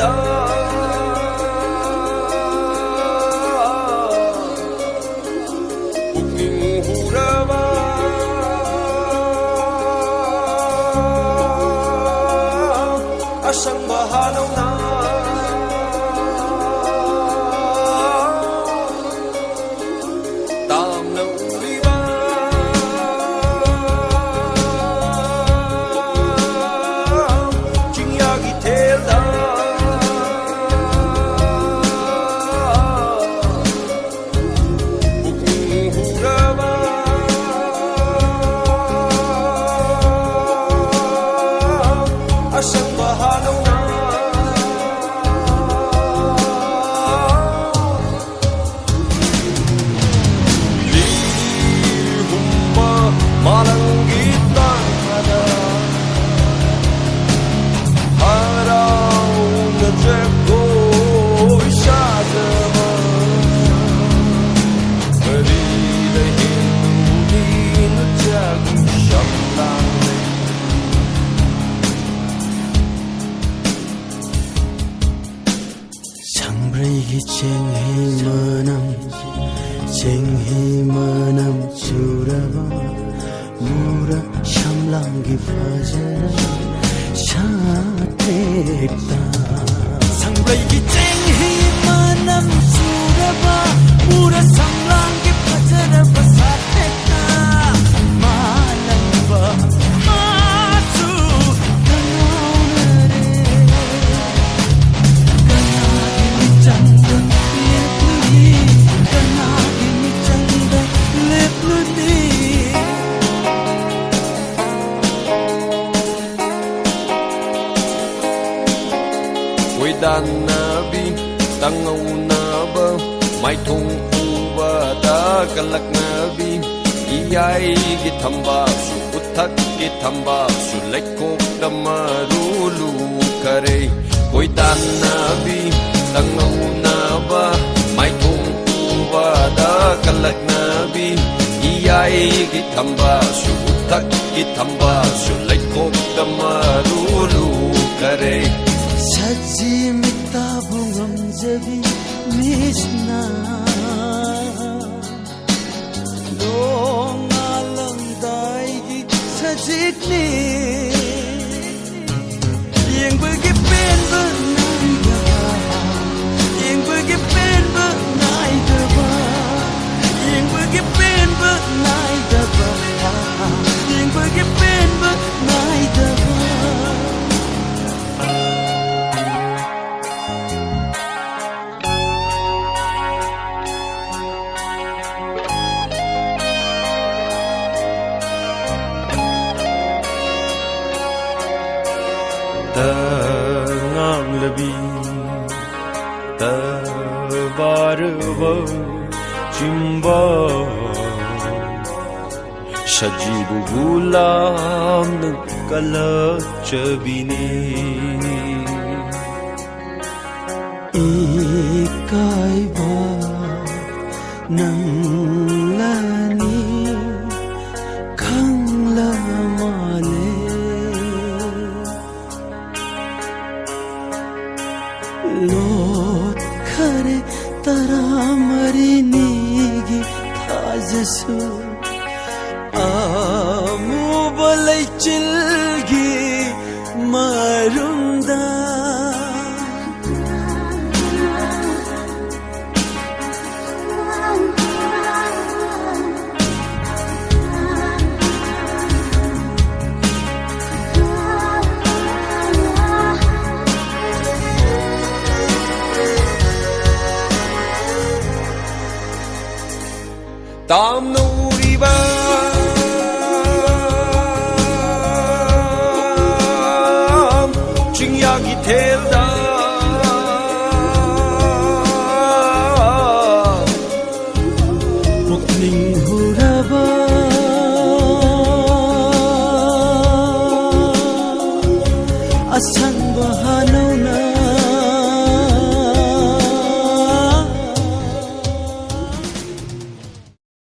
da Puging huraba Asang bahanaw na Tam na uliba Jingyagi telda Puging huraba Asang bahanaw na Malanggitan ada Harau ngejeko isyadama Beri dahin di ngejagu syamlang Sangbraygi cenghi manam churaba Mura shamlangi fajara shatekta Sangbraygi cenghi manam churaba Mura shamlangi fajara shatekta Malangba masu kanaunare Kanagi chanda lepnudi Kanagi chanda lepnudi Dan nabi tangaw na ba may tungkuba da kalak nabi iyay githamba su uthak githamba su lekok da marulu kare koi dan nabi tangaw na ba may tungkuba da kalak nabi iyay githamba su uthak githamba su lekok da marulu kare Saji mitabungam jabi misna Long alam daigi sajikni Yang begipen benai daba Yang begipen benai daba Yang begipen benai daba Yang begipen benai daba Tangang lebi Tabarba Jimba Shajibu gulam Nagkala chabini Ikay ba nang lani Kang lamale Lot kare taramari tajasu Amu balay chilgi marunda Tam nuriba Jingyagi telda